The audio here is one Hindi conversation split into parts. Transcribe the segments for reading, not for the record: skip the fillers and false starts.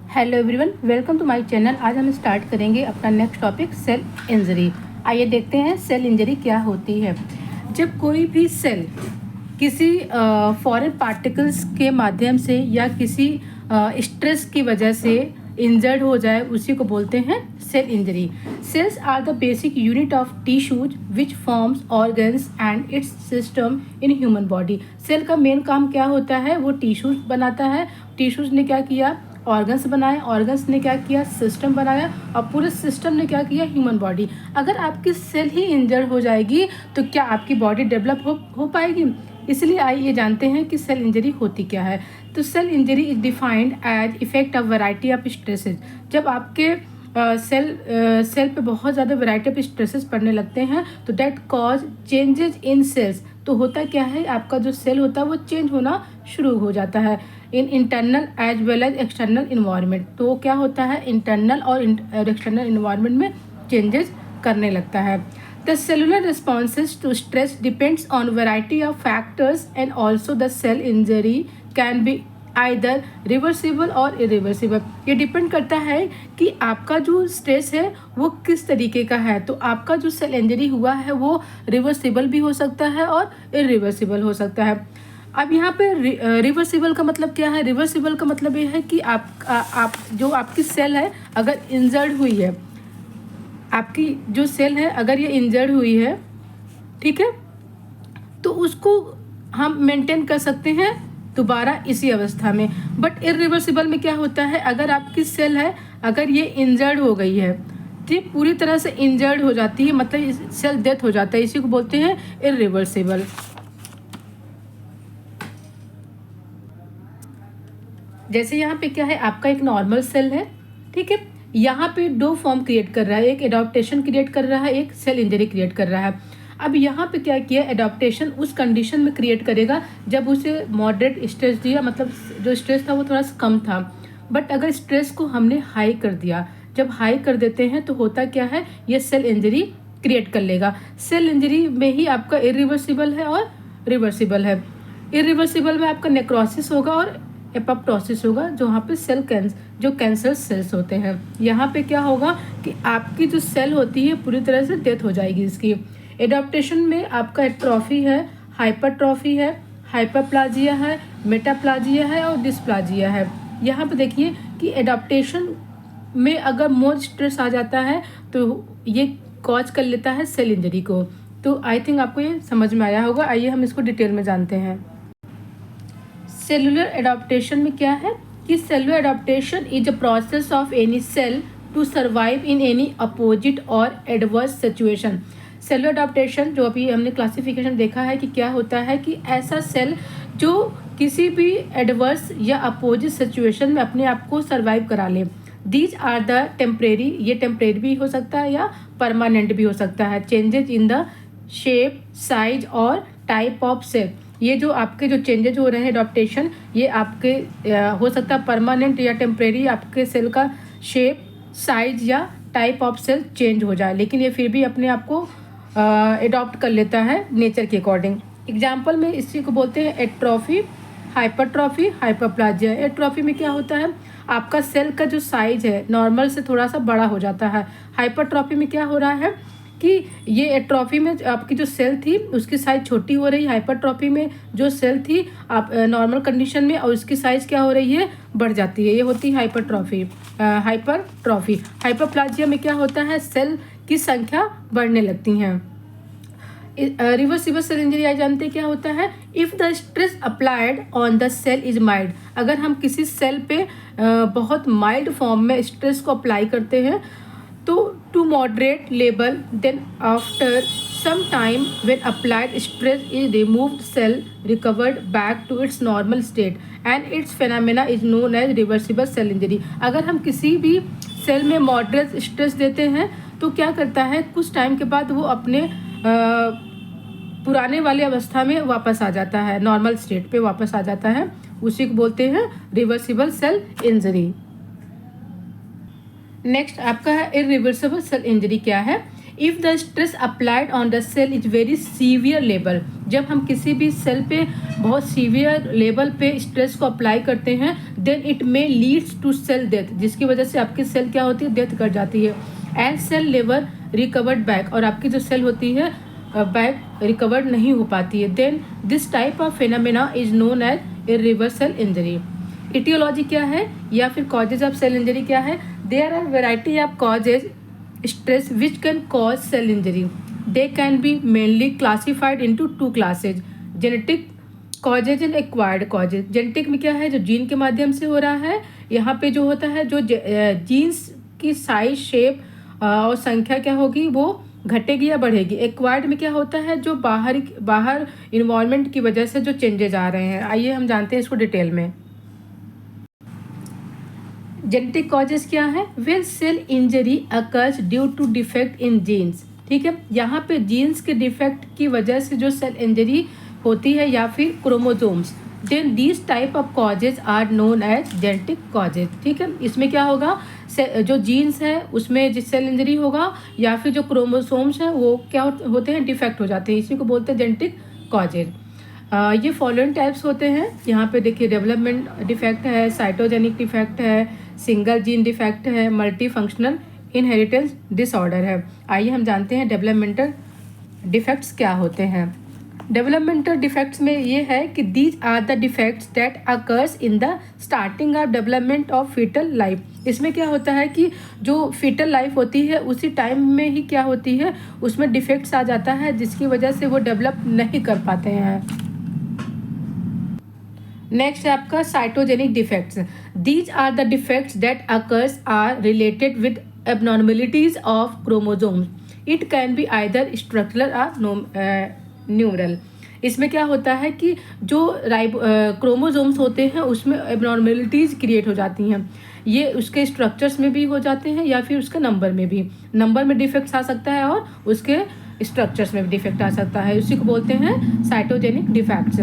Hello everyone, welcome to my channel. आज हम स्टार्ट करेंगे अपना नेक्स्ट टॉपिक सेल इंजरी। आइए देखते हैं सेल इंजरी क्या होती है। जब कोई भी सेल किसी फॉरेन पार्टिकल्स के माध्यम से या किसी स्ट्रेस की वजह से इंजर्ड हो जाए, उसी को बोलते हैं cell injury. Cells are the basic unit of tissues which forms organs and its system in human body. Cell का मेन काम क्या होता है? वो टिश्यूज बनाता है। टिश्यूज ने क्या किया? ऑर्गन्स बनाए। ऑर्गन्स ने क्या किया? सिस्टम बनाया। और पूरे सिस्टम ने क्या किया? Human body. अगर आपकी सेल ही इंजर्ड हो जाएगी तो क्या आपकी बॉडी डेवलप हो पाएगी? इसलिए आइए जानते हैं कि सेल इंजरी होती क्या है। तो cell injury is defined as effect of variety of stresses. जब आपके सेल पे बहुत ज़्यादा वैरायटी ऑफ स्ट्रेसेस पड़ने लगते हैं तो that cause changes in cells. तो होता क्या है? आपका जो सेल होता है वो चेंज होना शुरू हो जाता है in internal as well as external environment. तो क्या होता है? इंटरनल और एक्सटर्नल इन्वायरमेंट में चेंजेस करने लगता है। The cellular responses to stress depends on variety of factors and also the cell injury can be either reversible or irreversible। ये डिपेंड करता है कि आपका जो स्ट्रेस है वो किस तरीके का है। तो आपका जो सेल इंजरी हुआ है वो रिवर्सिबल भी हो सकता है और इरिवर्सिबल हो सकता है। अब यहाँ पे रिवर्सिबल का मतलब क्या है? रिवर्सिबल का मतलब ये है कि आप जो आपकी सेल है अगर इंजर्ड हुई है, आपकी जो सेल है अगर ये इंजर्ड हुई है, ठीक है, तो उसको हम मेंटेन कर सकते हैं दोबारा इसी अवस्था में। बट इरिवर्सिबल में क्या होता है? अगर आपकी सेल है अगर ये इंजर्ड हो गई है, ठीक, पूरी तरह से इंजर्ड हो जाती है, मतलब सेल डेथ हो जाता है, इसी को बोलते हैं इरिवर्सिबल। जैसे यहाँ पे क्या है? आपका एक नॉर्मल सेल है, ठीक है, यहाँ पे दो फॉर्म क्रिएट कर रहा है, एक एडॉप्टेशन क्रिएट कर रहा है, एक सेल इंजरी क्रिएट कर रहा है। अब यहाँ पे क्या किया? एडॉप्टेशन उस कंडीशन में क्रिएट करेगा जब उसे मॉडरेट स्ट्रेस दिया, मतलब जो स्ट्रेस था वो थोड़ा सा कम था। बट अगर स्ट्रेस को हमने हाई कर दिया, जब हाई कर देते हैं तो होता क्या है? ये सेल इंजरी क्रिएट कर लेगा। सेल इंजरी में ही आपका इरिवर्सिबल है और रिवर्सिबल है। इरिवर्सिबल में आपका नेक्रोसिस होगा और एपोप्टोसिस होगा, जो वहाँ पे जो कैंसर सेल्स होते हैं। यहाँ पे क्या होगा कि आपकी जो सेल होती है पूरी तरह से डेथ हो जाएगी इसकी। एडॉप्टेशन में आपका एट्रोफी है, हाइपरट्रॉफी है, हाइपरप्लाजिया है, मेटाप्लाजिया है और डिस्प्लाजिया है। यहाँ पे देखिए कि एडॉप्टेशन में अगर मोर स्ट्रेस आ जाता है तो ये कॉज कर लेता है सेल इंजरी को। तो आई थिंक आपको ये समझ में आया होगा। आइए हम इसको डिटेल में जानते हैं। सेलुलर एडॉप्टेशन में क्या है कि cellular adaptation is a process of any cell to survive in any opposite और एडवर्स सिचुएशन। सेलुलर एडॉप्टेशन जो अभी हमने क्लासिफिकेशन देखा है कि क्या होता है कि ऐसा सेल जो किसी भी एडवर्स या अपोजिट सिचुएशन में अपने आप को सर्वाइव करा ले। दीज आर द टेम्परेरी, ये टेम्परेरी भी हो सकता है या परमानेंट भी हो सकता है। Changes in the shape, size और टाइप ऑफ सेल। ये जो आपके जो चेंजेज हो रहे हैं एडॉप्टेशन, ये आपके हो सकता है परमानेंट या टेम्परेरी। आपके सेल का शेप, साइज या टाइप ऑफ सेल चेंज हो जाए, लेकिन ये फिर भी अपने आप को एडॉप्ट कर लेता है नेचर के अकॉर्डिंग। एग्जाम्पल में इसी को बोलते हैं एट्रोफी, हाइपरट्रॉफी, हाइपरप्लाजिया। एट्रोफी में क्या होता है? आपका सेल का जो साइज है नॉर्मल से थोड़ा सा बड़ा हो जाता है। हाइपरट्रॉफी में क्या हो रहा है कि ये एट्रोफी में आपकी जो सेल थी उसकी साइज छोटी हो रही है। हाइपरट्रॉफी में जो सेल थी आप नॉर्मल कंडीशन में और उसकी साइज क्या हो रही है? बढ़ जाती है। ये होती है हाइपरट्रॉफी। हाइपरप्लाजिया में क्या होता है? सेल की संख्या बढ़ने लगती हैं। रिवर्सिबल सेल इंजरी जानते हैं क्या होता है? If the stress applied on the cell is mild. अगर हम किसी सेल पे बहुत माइल्ड फॉर्म में स्ट्रेस को अप्लाई करते हैं तो to moderate level, then after some time when applied stress is removed, cell recovered back to its normal state and its phenomena is known as reversible cell injury। अगर हम किसी भी सेल में मॉडरेट स्ट्रेस देते हैं तो क्या करता है? कुछ टाइम के बाद वो अपने पुराने वाली अवस्था में वापस आ जाता है, नॉर्मल स्टेट पे वापस आ जाता है। उसी को बोलते हैं रिवर्सिबल सेल इंजरी। नेक्स्ट आपका है इरिवर्सिबल सेल इंजरी क्या है? If the stress applied on the cell is very severe level, जब हम किसी भी सेल पे बहुत सीवियर लेवल पे स्ट्रेस को अप्लाई करते हैं, then it may leads to cell death, जिसकी वजह से आपकी सेल क्या होती है, डेथ कर जाती है। एंड सेल लेवर रिकवर्ड बैक, और आपकी जो सेल होती है बैक रिकवर्ड नहीं हो पाती है। Then this type of phenomena is known as irreversal injury. Aetiology क्या है या फिर कॉजेज ऑफ सेल इंजरी क्या है? There are variety of causes stress which can cause cell injury. They can be mainly classified into two classes: genetic causes and acquired causes. Genetic में क्या है, जो जीन के माध्यम से हो रहा है, यहाँ पे जो होता है जो जीन्स की साइज, शेप और संख्या क्या होगी, वो घटेगी या बढ़ेगी। एक्वायर्ड में क्या होता है, जो बाहर इन्वायरमेंट की वजह से जो चेंजेज आ रहे हैं। आइए हम जानते हैं इसको डिटेल में। जेनेटिक कॉजेज क्या है? When cell injury occurs due to defect in genes. ठीक है, यहाँ पे जीन्स के डिफेक्ट की वजह से जो सेल इंजरी होती है या फिर chromosomes, then these type of causes are known as genetic causes. ठीक है, इसमें क्या होगा, जो जीन्स है उसमें जिस सेल इंजरी होगा या फिर जो क्रोमोसोम्स हैं वो क्या होते हैं, डिफेक्ट हो जाते हैं, इसी को बोलते हैं जेनेटिक कॉजेज। ये फॉलोइंग टाइप्स होते हैं, यहाँ पे देखिए डेवलपमेंट डिफेक्ट है, साइटोजेनिक डिफेक्ट है, सिंगल जीन डिफेक्ट है, मल्टी फंक्शनल इनहेरिटेंस डिसऑर्डर है। आइए हम जानते हैं डेवलपमेंटल डिफेक्ट्स क्या होते हैं। डेवलपमेंटल डिफेक्ट्स में ये है कि these are the defects that occurs in the starting of development of foetal life. इसमें क्या होता है कि जो फीटल लाइफ होती है उसी टाइम में ही क्या होती है, उसमें डिफेक्ट्स आ जाता है, जिसकी वजह से वो डेवलप नहीं कर पाते हैं। नेक्स्ट है आपका cytogenic defects. These are the defects that occurs are related with abnormalities of chromosomes. It can be either structural or neural. इसमें क्या होता है कि जो क्रोमोसोम्स होते हैं उसमें एबनॉर्मलिटीज़ क्रिएट हो जाती हैं, ये उसके स्ट्रक्चर्स में भी हो जाते हैं या फिर उसके नंबर में भी। नंबर में डिफेक्ट्स आ सकता है और उसके स्ट्रक्चर्स में भी डिफेक्ट आ सकता है, उसी को बोलते हैं cytogenic defects.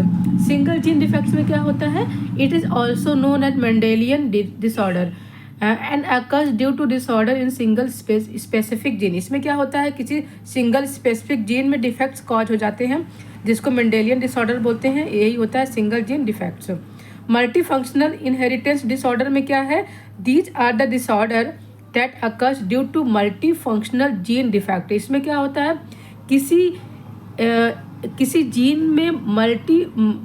Single gene defects में क्या होता है, it is also known as Mendelian disorder and occurs due to disorder in single specific gene. इसमें क्या होता है, किसी सिंगल स्पेसिफिक जीन में डिफेक्ट्स कॉज हो जाते हैं, जिसको मेंडेलियन डिसऑर्डर बोलते हैं। यही होता है single gene defects. Multi functional inheritance disorder में क्या है, these are the disorders that occurs due to multi functional gene defect. इसमें क्या होता है, किसी जीन में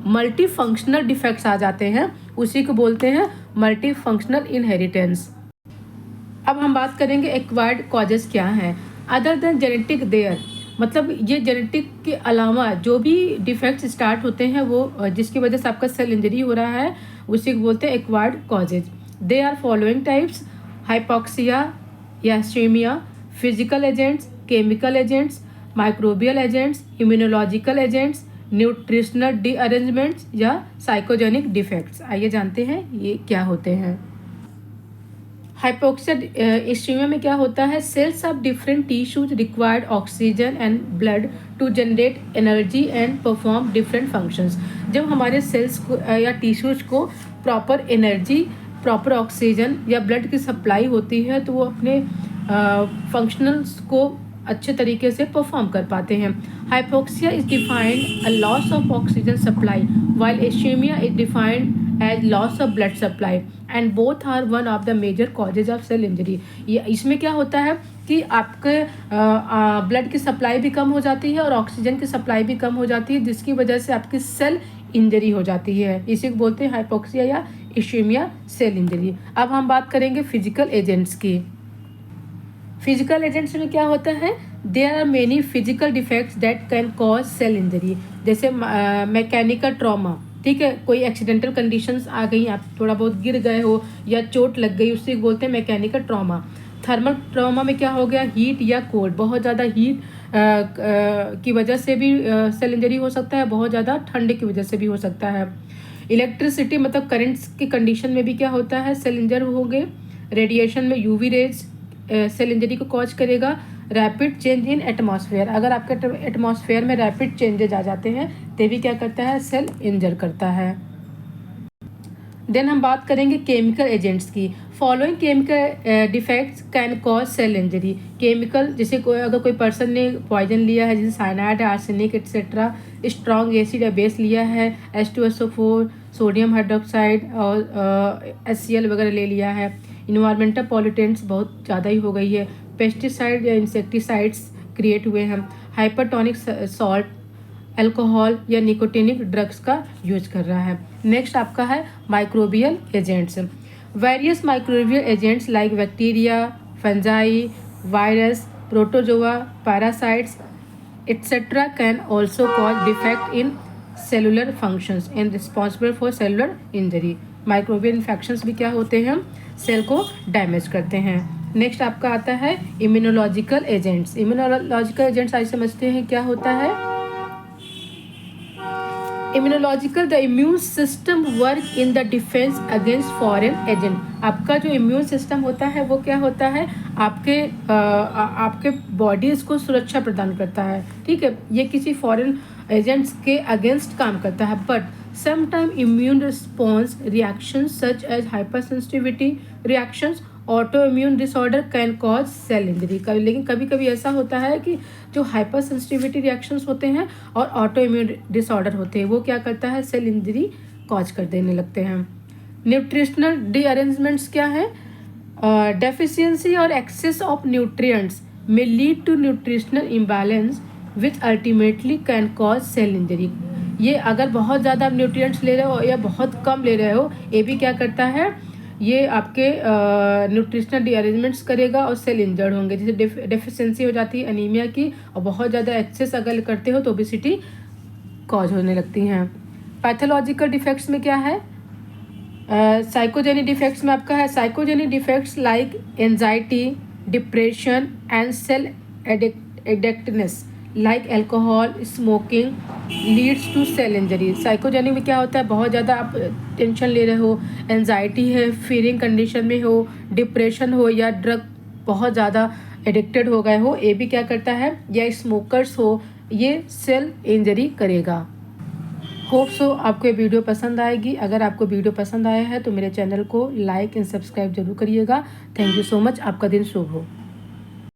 मल्टी फंक्शनल डिफेक्ट्स आ जाते हैं, उसी को बोलते हैं मल्टी फंक्शनल इनहेरिटेंस। अब हम बात करेंगे एक्वायर्ड कॉजेज क्या हैं। अदर देन जेनेटिक देयर, मतलब ये जेनेटिक के अलावा जो भी डिफेक्ट्स स्टार्ट होते हैं वो जिसकी वजह से आपका सेल इंजरी हो रहा है, उसी को बोलते हैं acquired causes. They are following types: hypoxia या ischemia, physical agents, chemical agents, microbial agents, immunological agents, nutritional derangements या साइकोजेनिक डिफेक्ट्स। आइए जानते हैं ये क्या होते हैं। हाइपोक्सिया इस्केमिया में क्या होता है, cells of different tissues required oxygen and blood to generate energy and perform different functions. जब हमारे सेल्स को या टिश्यूज को प्रॉपर एनर्जी, प्रॉपर ऑक्सीजन या ब्लड की सप्लाई होती है तो वो अपने फंक्शनल्स को अच्छे तरीके से परफॉर्म कर पाते हैं। Hypoxia is defined a loss of oxygen supply while ischaemia is defined as loss of blood supply and both are one of the major causes of cell injury. ये इसमें क्या होता है कि आपके ब्लड की सप्लाई भी कम हो जाती है और ऑक्सीजन की सप्लाई भी कम हो जाती है, जिसकी वजह से आपकी सेल इंजरी हो जाती है। इसी को बोलते हैं हाइपोक्सिया या इस्केमिया सेल इंजरी। अब हम बात करेंगे फिजिकल एजेंट्स की। फिजिकल एजेंट्स में क्या होता है, there are many physical defects that can cause cell injury, जैसे मैकेनिकल ट्रॉमा। ठीक है, कोई एक्सीडेंटल कंडीशंस आ गई, आप थोड़ा बहुत गिर गए हो या चोट लग गई, उससे बोलते हैं मैकेनिकल ट्रॉमा। थर्मल ट्रॉमा में क्या हो गया, हीट या कोल्ड, बहुत ज़्यादा हीट की वजह से भी सेल इंजरी हो सकता है, बहुत ज़्यादा ठंड की वजह से भी हो सकता है। इलेक्ट्रिसिटी मतलब करंट्स की कंडीशन में भी क्या होता है, सेल इंजर होंगे। रेडिएशन में यूवी रेज सेल इंजरी को कॉज करेगा। रैपिड चेंज इन एटमॉस्फेयर, अगर आपके एटमॉस्फेयर में रैपिड चेंजेज आ जाते हैं तो भी क्या करता है, सेल इंजर करता है। देन हम बात करेंगे केमिकल एजेंट्स की। Following chemical defects can cause cell injury. Chemical जैसे अगर कोई पर्सन ने पॉइजन लिया है, जैसे साइनाइड है, आर्सेनिक एक्सेट्रा, स्ट्रॉन्ग एसिड या बेस लिया है, H2SO4, सोडियम हाइड्रोक्साइड और HCl वगैरह ले लिया है, इन्वायरमेंटल पॉल्यूटेंट्स बहुत ज़्यादा ही हो गई है, पेस्टिसाइड या इंसेक्टिसाइड्स क्रिएट हुए हैं, हाइपरटोनिक सॉल्ट, अल्कोहल या निकोटिनिक ड्रग्स का यूज कर रहा है। नेक्स्ट आपका है microbial agents. Various microbial agents like bacteria, fungi, virus, protozoa, parasites etc. can also cause defect in cellular functions and responsible for cellular injury. Microbial infections भी क्या होते हैं, सेल को डैमेज करते हैं। नेक्स्ट आपका आता है इम्यूनोलॉजिकल एजेंट्स। इम्यूनोलॉजिकल एजेंट्स आज समझते हैं क्या होता है। Immunological, the immune system work in the defence against foreign agent. आपका जो इम्यून सिस्टम होता है वो क्या होता है, आपके बॉडीज़ को सुरक्षा प्रदान करता है, ठीक है। ये किसी फॉरेन एजेंट्स के अगेंस्ट काम करता है। But sometime immune response reaction such as hyper sensitivity reactions, auto immune disorder can cause cell injury. लेकिन कभी कभी ऐसा होता है कि जो हाइपर सेंसिटिविटी रिएक्शंस होते हैं और ऑटो इम्यून डिसऑर्डर होते हैं वो क्या करता है, सेल इंजरी कॉज कर देने लगते हैं। न्यूट्रिशनल डीअरेंजमेंट्स क्या है, डेफिशिएंसी और excess of nutrients may lead to nutritional imbalance which ultimately can cause cell injury। ये अगर बहुत ज़्यादा आप न्यूट्रिएंट्स ले रहे हो या बहुत कम ले रहे हो, ये भी क्या करता है, ये आपके न्यूट्रिशनल डीअरेंजमेंट्स करेगा और सेल इंजर्ड होंगे। जैसे डेफिशिएंसी हो जाती है अनीमिया की, और बहुत ज़्यादा एक्सेस अगर करते हो तो ओबेसिटी कॉज होने लगती हैं। पैथोलॉजिकल डिफेक्ट्स में क्या है, साइकोजेनिक डिफेक्ट्स में आपका है psychogenic defects like anxiety, depression and cell addictness like alcohol, smoking leads to cell injury. Psychogenic में क्या होता है, बहुत ज़्यादा आप टेंशन ले रहे हो, एंजाइटी है, फीलिंग कंडीशन में हो, डिप्रेशन हो या ड्रग बहुत ज़्यादा एडिक्टेड हो गए हो, ये भी क्या करता है, या स्मोकर्स हो, ये सेल इंजरी करेगा। होप सो आपको ये वीडियो पसंद आएगी। अगर आपको वीडियो पसंद आया है तो मेरे चैनल को लाइक एंड सब्सक्राइब जरूर करिएगा। Thank you so much. आपका दिन शुभ हो।